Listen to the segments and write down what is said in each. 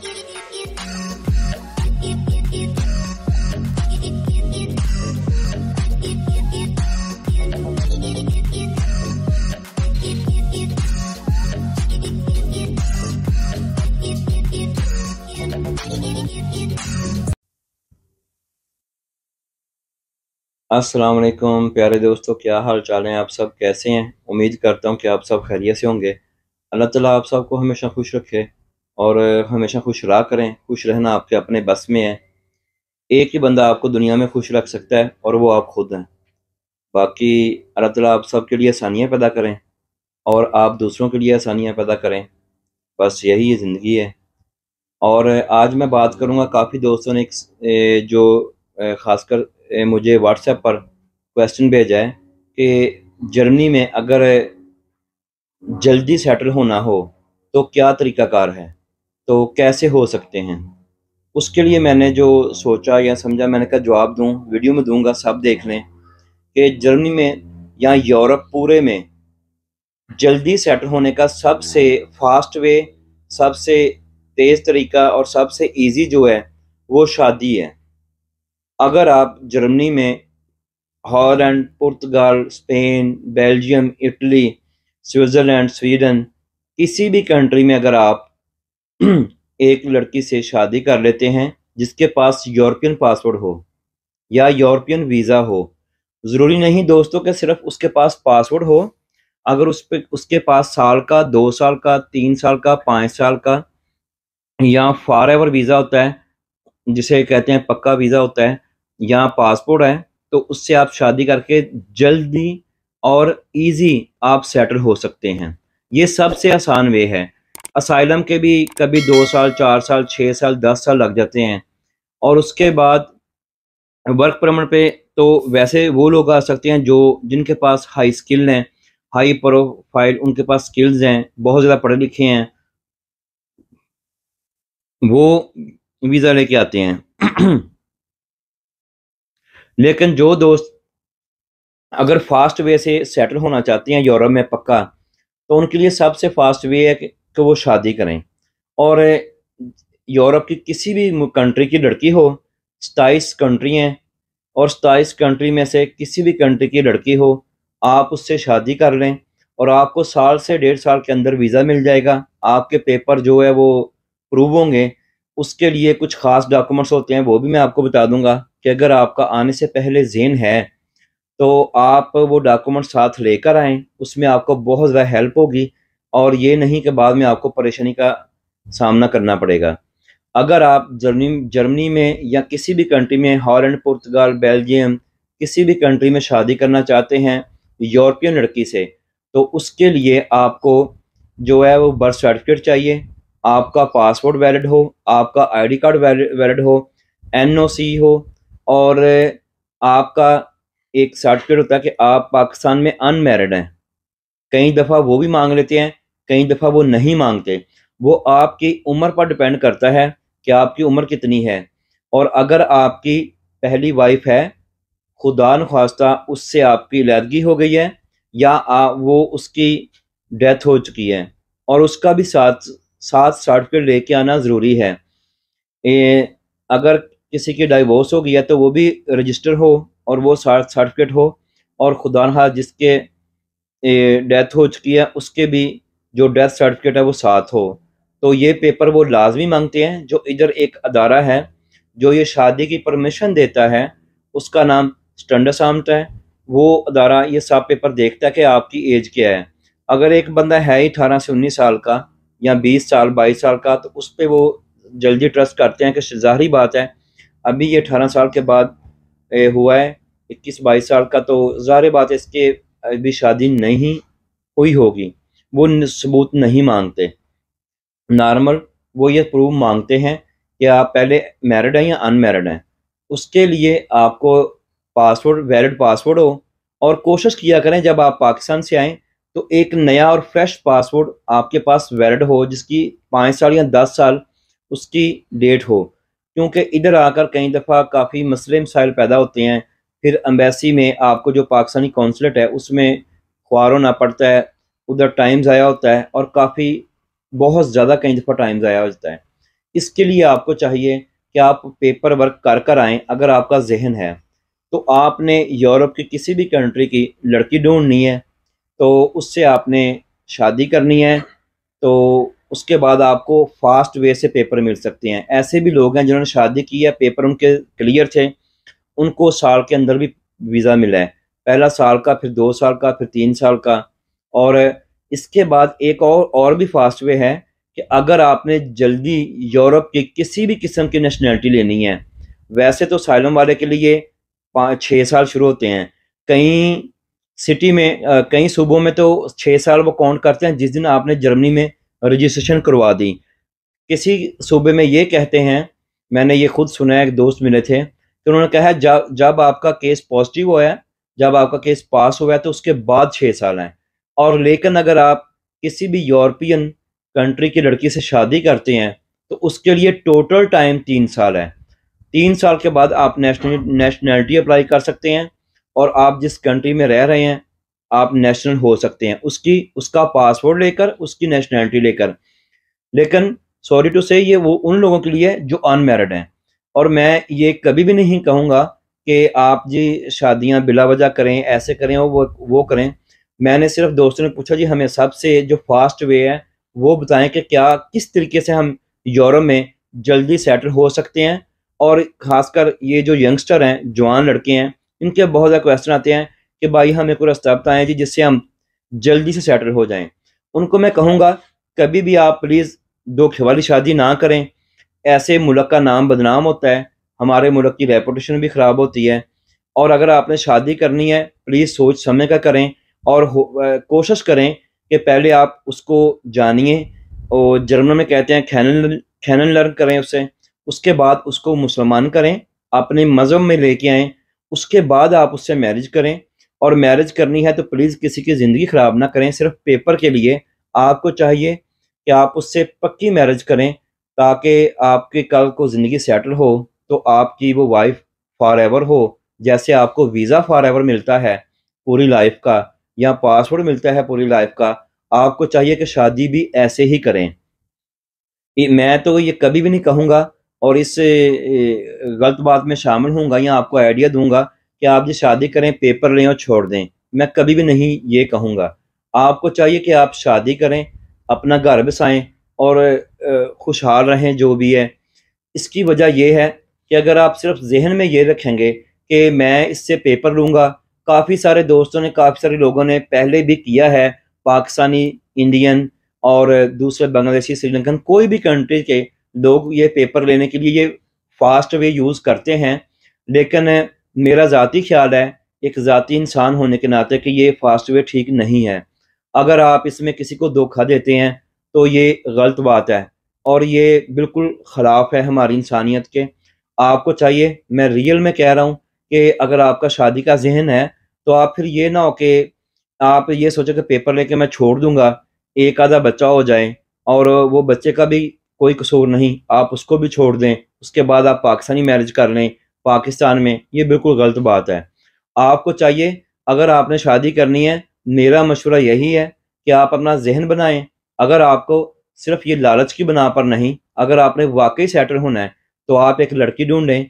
अस्सलाम वालेकुम प्यारे दोस्तों, क्या हाल चाल हैं? आप सब कैसे हैं? उम्मीद करता हूं कि आप सब खैरियत से होंगे। अल्लाह ताला आप सबको हमेशा खुश रखे और हमेशा खुश रहा करें। खुश रहना आपके अपने बस में है। एक ही बंदा आपको दुनिया में खुश रख सकता है और वो आप खुद हैं। बाकी अल्लाह ताला आप सब के लिए आसानियाँ पैदा करें और आप दूसरों के लिए आसानियाँ पैदा करें। बस यही ज़िंदगी है। और आज मैं बात करूँगा, काफ़ी दोस्तों ने जो ख़ासकर मुझे व्हाट्सएप पर क्वेश्चन भेजा है कि जर्मनी में अगर जल्दी सेटल होना हो तो क्या तरीक़ाकार है, तो कैसे हो सकते हैं। उसके लिए मैंने जो सोचा या समझा, मैंने कहा जवाब दूं, वीडियो में दूंगा, सब देख लें कि जर्मनी में या यूरोप पूरे में जल्दी सेटल होने का सबसे फास्ट वे, सबसे तेज़ तरीका और सबसे इजी जो है वो शादी है। अगर आप जर्मनी में हॉलैंड, पुर्तगाल, Spain, Belgium, Italy, Switzerland, Sweden, किसी भी कंट्री में अगर आप एक लड़की से शादी कर लेते हैं जिसके पास यूरोपियन पासपोर्ट हो या यूरोपियन वीज़ा हो, ज़रूरी नहीं दोस्तों कि सिर्फ उसके पास पासपोर्ट हो। अगर उसके पास साल का, 2 साल का, 3 साल का, 5 साल का या फॉरएवर वीज़ा होता है जिसे कहते हैं पक्का वीज़ा होता है, या पासपोर्ट है, तो उससे आप शादी करके जल्दी और इजी आप सेटल हो सकते हैं। ये सबसे आसान वे है। असाइलम के भी कभी 2 साल, 4 साल, 6 साल, 10 साल लग जाते हैं। और उसके बाद वर्क परमिट पे तो वैसे वो लोग आ सकते हैं जो जिनके पास हाई स्किल हैं, हाई प्रोफाइल, उनके पास स्किल्स हैं, बहुत ज़्यादा पढ़े लिखे हैं, वो वीज़ा लेके आते हैं। लेकिन जो दोस्त अगर फास्ट वे से सेटल होना चाहते हैं यूरोप में पक्का, तो उनके लिए सबसे फास्ट वे है कि वो शादी करें। और यूरोप की किसी भी कंट्री की लड़की हो, 27 कंट्री हैं, और 27 कंट्री में से किसी भी कंट्री की लड़की हो, आप उससे शादी कर लें और आपको साल से 1.5 साल के अंदर वीज़ा मिल जाएगा। आपके पेपर जो है वो प्रूव होंगे। उसके लिए कुछ ख़ास डॉक्यूमेंट्स होते हैं, वो भी मैं आपको बता दूंगा कि अगर आपका आने से पहले ज़ेन है तो आप वो डॉक्यूमेंट साथ लेकर आएँ। उसमें आपको बहुत ज़्यादा हेल्प होगी और ये नहीं कि बाद में आपको परेशानी का सामना करना पड़ेगा। अगर आप जर्मनी में या किसी भी कंट्री में, हॉलैंड, पुर्तगाल, बेल्जियम, किसी भी कंट्री में शादी करना चाहते हैं यूरोपियन लड़की से, तो उसके लिए आपको जो है वो बर्थ सर्टिफिकेट चाहिए, आपका पासपोर्ट वैलिड हो, आपका आईडी कार्ड वैलिड हो, एनओसी हो, और आपका एक सर्टिफिकेट होता है कि आप पाकिस्तान में अनमैरिड हैं। कई दफ़ा वो भी मांग लेते हैं, कई दफ़ा वो नहीं मांगते। वो आपकी उम्र पर डिपेंड करता है कि आपकी उम्र कितनी है। और अगर आपकी पहली वाइफ है, खुदा न खास्ता उससे आपकी अलहदगी हो गई है या वो उसकी डेथ हो चुकी है, और उसका भी साथ साथ सर्टिफिकेट लेके आना ज़रूरी है। अगर किसी की डाइवोर्स हो गई है तो वो भी रजिस्टर हो और वो सर्टिफिकेट हो, और खुदा न खास्ता जिसके डेथ हो चुकी है उसके भी जो डेथ सर्टिफिकेट है वो साथ हो। तो ये पेपर वो लाजमी मांगते हैं। जो इधर एक अदारा है जो ये शादी की परमिशन देता है, उसका नाम स्टैंडर्ड है। वो अदारा ये सब पेपर देखता है कि आपकी एज क्या है। अगर एक बंदा है ही 18 से 19 साल का या 20 साल, 22 साल का, तो उस पर वो जल्दी ट्रस्ट करते हैं कि ज़ाहिरी बात है अभी ये 18 साल के बाद हुआ है, 21-22 साल का, तो ज़ाहिर बात है इसके अभी शादी नहीं हुई होगी। वो सबूत नहीं मांगते। नॉर्मल वो ये प्रूफ मांगते हैं कि आप पहले मैरिड हैं या अनमैरिड हैं। उसके लिए आपको पासपोर्ट, वैलिड पासपोर्ट हो, और कोशिश किया करें जब आप पाकिस्तान से आएँ तो एक नया और फ्रेश पासपोर्ट आपके पास वैलिड हो जिसकी 5 साल या 10 साल उसकी डेट हो। क्योंकि इधर आकर कई दफ़ा काफ़ी मसले मसाइल पैदा होते हैं। फिर एम्बेसी में आपको जो पाकिस्तानी कौंसलेट है उसमें ख्वार होना पड़ता है, उधर टाइम ज़ाया होता है, और काफ़ी बहुत ज़्यादा कई दफ़ा टाइम ज़ाया हो जाता है। इसके लिए आपको चाहिए कि आप पेपर वर्क कर कर आएँ। अगर आपका जहन है तो आपने यूरोप की किसी भी कंट्री की लड़की ढूंढनी है, तो उससे आपने शादी करनी है, तो उसके बाद आपको फास्ट वे से पेपर मिल सकते हैं। ऐसे भी लोग हैं जिन्होंने शादी की है, पेपर उनके क्लियर थे, उनको साल के अंदर भी वीज़ा मिला है। पहला साल का, फिर 2 साल का, फिर 3 साल का। और इसके बाद एक और भी फास्ट वे है कि अगर आपने जल्दी यूरोप की किसी भी किस्म की नेशनैलिटी लेनी है, वैसे तो साइलम वाले के लिए 5-6 साल शुरू होते हैं। कई सिटी में कई सूबों में तो 6 साल वो काउंट करते हैं जिस दिन आपने जर्मनी में रजिस्ट्रेशन करवा दी। किसी सूबे में ये कहते हैं, मैंने ये खुद सुना है, एक दोस्त मिले थे तो उन्होंने कहा जब जब आपका केस पॉजिटिव हुआ है, जब आपका केस पास हुआ है तो उसके बाद 6 साल हैं। और लेकिन अगर आप किसी भी यूरोपियन कंट्री की लड़की से शादी करते हैं तो उसके लिए टोटल टाइम 3 साल है। 3 साल के बाद आप नेशनैलिटी अप्लाई कर सकते हैं, और आप जिस कंट्री में रह रहे हैं आप नेशनल हो सकते हैं, उसकी उसका पासपोर्ट लेकर, उसकी नेशनैलिटी लेकर। लेकिन सॉरी टू से ये वो उन लोगों के लिए है जो अनमैरिड हैं। और मैं ये कभी भी नहीं कहूँगा कि आप जी शादियां बिला वजह करें, ऐसे करें और वो करें। मैंने सिर्फ दोस्तों ने पूछा जी हमें सबसे जो फास्ट वे है वो बताएं कि क्या किस तरीके से हम यूरोप में जल्दी सेटल हो सकते हैं। और ख़ासकर ये जो यंगस्टर हैं, जवान लड़के हैं, इनके बहुत ज़्यादा क्वेश्चन आते हैं कि भाई हमें कोई रास्ता बताएं जी जिससे हम जल्दी से सेटल हो जाएं। उनको मैं कहूँगा कभी भी आप प्लीज़ धोखे वाली शादी ना करें। ऐसे मुल्क का नाम बदनाम होता है, हमारे मुल्क की रेपुटेशन भी ख़राब होती है। और अगर आपने शादी करनी है प्लीज़ सोच समझ कर करें, और कोशिश करें कि पहले आप उसको जानिए, और जर्मन में कहते हैं खैनन लर्न करें उससे। उसके बाद उसको मुसलमान करें, अपने मज़हब में लेके आएँ, उसके बाद आप उससे मैरिज करें। और मैरिज करनी है तो प्लीज़ किसी की ज़िंदगी ख़राब ना करें सिर्फ पेपर के लिए। आपको चाहिए कि आप उससे पक्की मैरिज करें ताकि आपके कल को ज़िंदगी सेटल हो, तो आपकी वो वाइफ फॉर एवर हो। जैसे आपको वीज़ा फॉर एवर मिलता है पूरी लाइफ का, या पासपोर्ट मिलता है पूरी लाइफ का, आपको चाहिए कि शादी भी ऐसे ही करें। मैं तो ये कभी भी नहीं कहूँगा, और इस गलत बात में शामिल होऊंगा या आपको आइडिया दूंगा कि आप जो शादी करें पेपर लें और छोड़ दें। मैं कभी भी नहीं ये कहूँगा। आपको चाहिए कि आप शादी करें, अपना घर बसाएं, और खुशहाल रहें जो भी है। इसकी वजह यह है कि अगर आप सिर्फ जहन में ये रखेंगे कि मैं इससे पेपर लूँगा, काफ़ी सारे दोस्तों ने, काफ़ी सारे लोगों ने पहले भी किया है, पाकिस्तानी, इंडियन और दूसरे बांग्लादेशी, श्रीलंकन, कोई भी कंट्री के लोग ये पेपर लेने के लिए ये फास्ट वे यूज़ करते हैं। लेकिन मेरा ज़ाती ख्याल है, एक ज़ाती इंसान होने के नाते, कि ये फास्ट वे ठीक नहीं है। अगर आप इसमें किसी को धोखा देते हैं तो ये गलत बात है, और ये बिल्कुल ख़िलाफ़ है हमारी इंसानियत के। आपको चाहिए, मैं रियल में कह रहा हूँ, कि अगर आपका शादी का ज़हन है तो आप फिर ये ना हो कि आप ये सोचो कि पेपर लेके मैं छोड़ दूंगा, एक आधा बच्चा हो जाए और वो बच्चे का भी कोई कसूर नहीं, आप उसको भी छोड़ दें, उसके बाद आप पाकिस्तानी मैरिज कर लें पाकिस्तान में। ये बिल्कुल गलत बात है। आपको चाहिए, अगर आपने शादी करनी है, मेरा मशवरा यही है कि आप अपना जहन बनाएं। अगर आपको सिर्फ ये लालच की बना पर नहीं, अगर आपने वाकई सेटल होना है तो आप एक लड़की ढूंढें।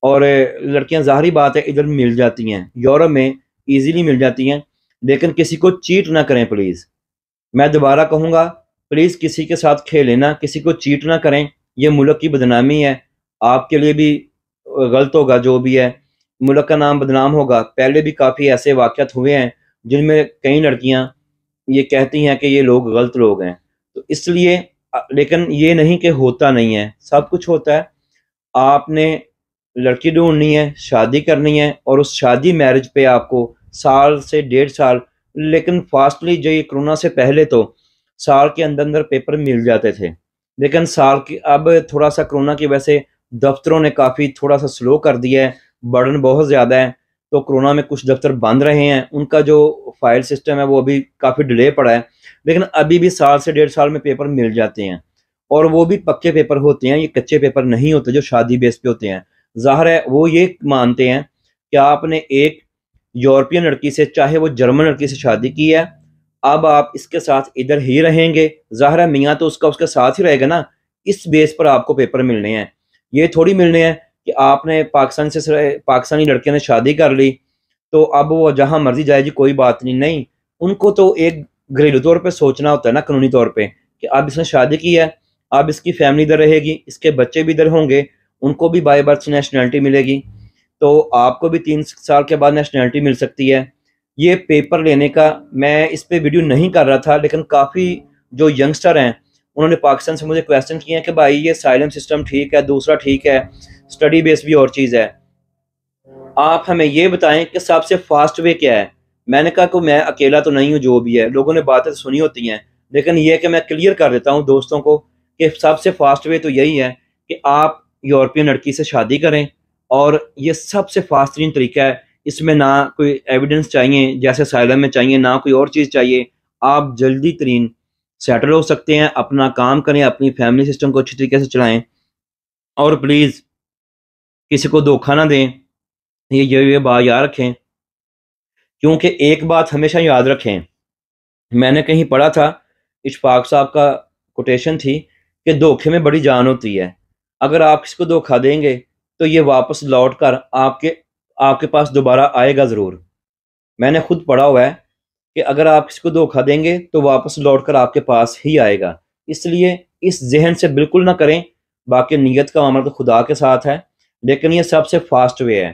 और लड़कियां ज़ाहिरी बात है इधर मिल जाती हैं, यूरोप में इजीली मिल जाती हैं। लेकिन किसी को चीट ना करें प्लीज़। मैं दोबारा कहूँगा, प्लीज़ किसी के साथ खेलें ना, किसी को चीट ना करें। ये मुल्क की बदनामी है, आपके लिए भी गलत होगा जो भी है, मुल्क का नाम बदनाम होगा। पहले भी काफ़ी ऐसे वाक़यात हुए हैं जिनमें कई लड़कियां ये कहती हैं कि ये लोग गलत लोग हैं। तो इसलिए लेकिन ये नहीं कि होता नहीं है, सब कुछ होता है। आपने लड़की ढूंढनी है, शादी करनी है, और उस शादी मैरिज पे आपको साल से 1.5 साल, लेकिन फास्टली जो ये कोरोना से पहले तो साल के अंदर अंदर पेपर मिल जाते थे। लेकिन साल की अब थोड़ा सा कोरोना की वजह से दफ्तरों ने काफ़ी थोड़ा सा स्लो कर दिया है, बर्डन बहुत ज़्यादा है। तो कोरोना में कुछ दफ्तर बंद रहे हैं, उनका जो फाइल सिस्टम है वो अभी काफ़ी डिले पड़ा है। लेकिन अभी भी साल से 1.5 साल में पेपर मिल जाते हैं, और वो भी पक्के पेपर होते हैं, ये कच्चे पेपर नहीं होते जो शादी बेस पे होते हैं। ज़ाहिर है वो ये मानते हैं कि आपने एक यूरोपियन लड़की से, चाहे वो जर्मन लड़की से शादी की है, अब आप इसके साथ इधर ही रहेंगे। ज़ाहिर है मियाँ तो उसका उसके साथ ही रहेगा ना, इस बेस पर आपको पेपर मिलने हैं। ये थोड़ी मिलने हैं कि आपने पाकिस्तानी लड़के ने शादी कर ली तो अब वो जहां मर्जी जाए जी, कोई बात नहीं। नहीं, उनको तो एक घरेलू तौर पे सोचना होता है ना, कानूनी तौर पे, कि अब इसने शादी की है, अब इसकी फैमिली इधर रहेगी, इसके बच्चे भी इधर होंगे, उनको भी बाय बर्थ नेशनैलिटी मिलेगी, तो आपको भी 3 साल के बाद नेशनैलिटी मिल सकती है। ये पेपर लेने का मैं इस पे वीडियो नहीं कर रहा था, लेकिन काफ़ी जो यंगस्टर हैं उन्होंने पाकिस्तान से मुझे क्वेश्चन किए हैं कि भाई ये साइलम सिस्टम ठीक है, दूसरा ठीक है, स्टडी बेस भी और चीज़ है, आप हमें ये बताएं कि सबसे फास्ट वे क्या है। मैंने कहा कि मैं अकेला तो नहीं हूँ, जो भी है लोगों ने बातें तो सुनी होती हैं, लेकिन ये कि मैं क्लियर कर देता हूँ दोस्तों को कि सबसे फास्ट वे तो यही है कि आप यूरोपियन लड़की से शादी करें, और ये सबसे फास्ट तरीन तरीका है। इसमें ना कोई एविडेंस चाहिए जैसे साइलम में चाहिए, ना कोई और चीज़ चाहिए। आप जल्दी तरीन सेटल हो सकते हैं, अपना काम करें, अपनी फैमिली सिस्टम को अच्छी तरीके से चलाएं, और प्लीज़ किसी को धोखा ना दें। ये बात याद रखें, क्योंकि एक बात हमेशा याद रखें, मैंने कहीं पढ़ा था, इशफाक साहब का कोटेशन थी कि धोखे में बड़ी जान होती है। अगर आप किसी को धोखा देंगे तो ये वापस लौट कर आपके आपके पास दोबारा आएगा ज़रूर। मैंने खुद पढ़ा हुआ है कि अगर आप किसी को धोखा देंगे तो वापस लौट कर आपके पास ही आएगा। इसलिए इस जहन से बिल्कुल ना करें। बाकी नीयत का मामला तो खुदा के साथ है, लेकिन ये सबसे फास्ट वे है।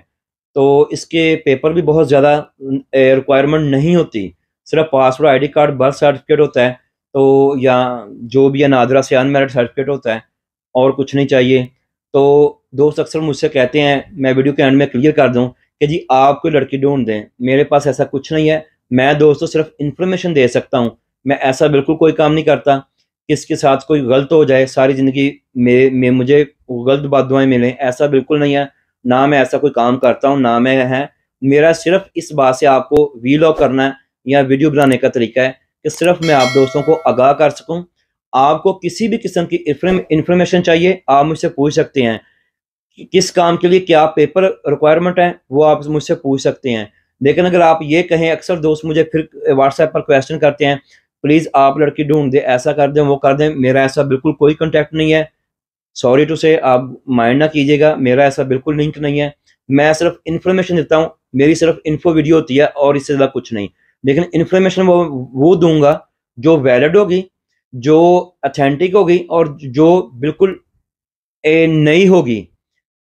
तो इसके पेपर भी बहुत ज़्यादा रिक्वायरमेंट नहीं होती, सिर्फ passport, ID card, birth certificate होता है, तो या जो भी है नादरा से अनमेरिड सर्टिफिकेट होता है, और कुछ नहीं चाहिए। तो दोस्त अक्सर मुझसे कहते हैं, मैं वीडियो के एंड में क्लियर कर दूं कि जी आप कोई लड़की ढूंढ दें, मेरे पास ऐसा कुछ नहीं है। मैं दोस्तों सिर्फ इन्फॉर्मेशन दे सकता हूँ, मैं ऐसा बिल्कुल कोई काम नहीं करता किसके साथ कोई गलत हो जाए, सारी ज़िंदगी में मुझे गलत बददुआएं मिलें, ऐसा बिल्कुल नहीं है। ना मैं ऐसा कोई काम करता हूँ, ना मैं है। मेरा सिर्फ इस बात से आपको वीलॉग करना है या वीडियो बनाने का तरीका है कि सिर्फ मैं आप दोस्तों को आगाह कर सकूं। आपको किसी भी किस्म की इंफॉर्मेशन चाहिए, आप मुझसे पूछ सकते हैं। किस काम के लिए क्या पेपर रिक्वायरमेंट है, वो आप मुझसे पूछ सकते हैं। लेकिन अगर आप ये कहें, अक्सर दोस्त मुझे फिर व्हाट्सएप पर क्वेश्चन करते हैं, प्लीज़ आप लड़की ढूंढ दे, ऐसा कर दें, वो कर दें, मेरा ऐसा बिल्कुल कोई कॉन्टैक्ट नहीं है। सॉरी टू से, आप माइंड ना कीजिएगा, मेरा ऐसा बिल्कुल लिंक नहीं है। मैं सिर्फ इन्फॉर्मेशन देता हूँ, मेरी सिर्फ इन्फो वीडियो होती है और इससे ज़्यादा कुछ नहीं। लेकिन इन्फॉर्मेशन वो दूंगा जो वैलिड होगी, जो अथेंटिक होगी, और जो बिल्कुल नई होगी।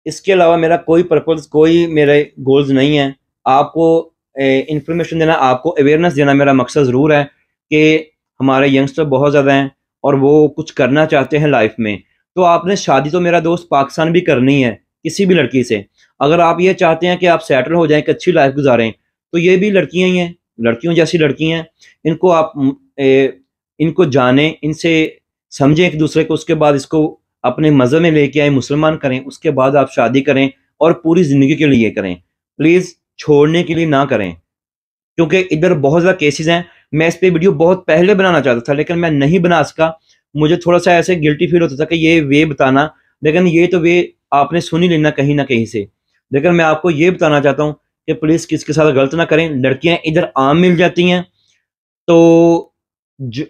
इसके अलावा मेरा कोई पर्पज़, कोई मेरे गोल्स नहीं है। आपको इंफॉर्मेशन देना, आपको अवेयरनेस देना मेरा मकसद ज़रूर है कि हमारे यंगस्टर बहुत ज़्यादा हैं और वो कुछ करना चाहते हैं लाइफ में। तो आपने शादी तो मेरा दोस्त पाकिस्तान भी करनी है किसी भी लड़की से। अगर आप ये चाहते हैं कि आप सेटल हो जाएं, एक अच्छी लाइफ गुजारें, तो ये भी लड़कियां ही हैं, लड़कियों जैसी लड़की हैं। इनको आप इनको जानें, इनसे समझें एक दूसरे को, उसके बाद इसको अपने मज़हब में लेके आए, मुसलमान करें, उसके बाद आप शादी करें और पूरी ज़िंदगी के लिए करें। प्लीज़ छोड़ने के लिए ना करें, क्योंकि इधर बहुत ज़्यादा केसेस हैं। मैं इस पे वीडियो बहुत पहले बनाना चाहता था, लेकिन मैं नहीं बना सका। मुझे थोड़ा सा ऐसे गिल्टी फील होता था कि ये वे बताना, लेकिन ये तो वे आपने सुन ही लेना कहीं ना कहीं से। लेकिन मैं आपको ये बताना चाहता हूँ कि प्लीज़ किसके साथ गलत ना करें। लड़कियाँ इधर आम मिल जाती हैं, तो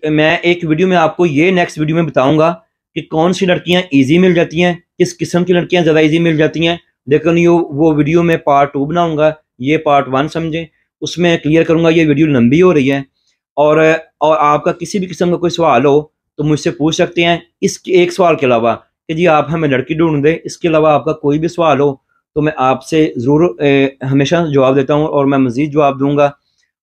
मैं एक वीडियो में आपको ये नेक्स्ट वीडियो में बताऊंगा कि कौन सी लड़कियां इजी मिल जाती हैं, किस किस्म की लड़कियां ज़्यादा इजी मिल जाती हैं। लेकिन वो वीडियो में पार्ट 2 बनाऊंगा, ये पार्ट 1 समझें, उसमें क्लियर करूंगा। ये वीडियो लंबी हो रही है, और आपका किसी भी किस्म का कोई सवाल हो तो मुझसे पूछ सकते हैं। इस एक सवाल के अलावा कि जी आप हमें लड़की ढूंढ दें, इसके अलावा आपका कोई भी सवाल हो तो मैं आपसे ज़रूर हमेशा जवाब देता हूँ, और मैं मज़ीद जवाब दूंगा।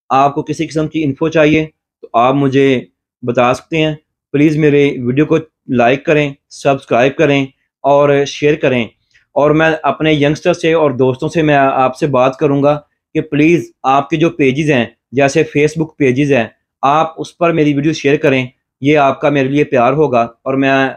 आपको किसी किस्म की इन्फो चाहिए तो आप मुझे बता सकते हैं। प्लीज़ मेरे वीडियो को लाइक करें, सब्सक्राइब करें और शेयर करें। और मैं अपने यंगस्टर से और दोस्तों से मैं आपसे बात करूंगा कि प्लीज़ आपके जो पेजेस हैं, जैसे फेसबुक पेजेस हैं, आप उस पर मेरी वीडियो शेयर करें। ये आपका मेरे लिए प्यार होगा, और मैं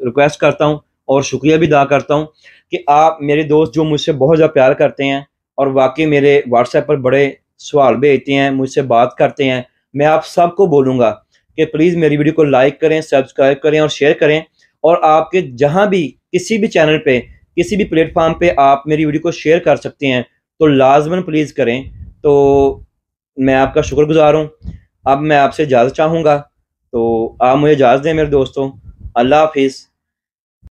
रिक्वेस्ट करता हूँ और शुक्रिया भी अदा करता हूँ कि आप मेरे दोस्त जो मुझसे बहुत ज़्यादा प्यार करते हैं और वाकई मेरे व्हाट्सएप पर बड़े सवाल भेजते हैं, मुझसे बात करते हैं। मैं आप सबको बोलूँगा कि प्लीज़ मेरी वीडियो को लाइक करें, सब्सक्राइब करें और शेयर करें। और आपके जहाँ भी किसी भी चैनल पे, किसी भी प्लेटफॉर्म पे आप मेरी वीडियो को शेयर कर सकते हैं, तो लाजमन प्लीज़ करें। तो मैं आपका शुक्रगुजार हूँ। अब मैं आपसे इजाज़त चाहूँगा, तो आप मुझे इजाज़त दें मेरे दोस्तों। अल्लाह हाफिज़।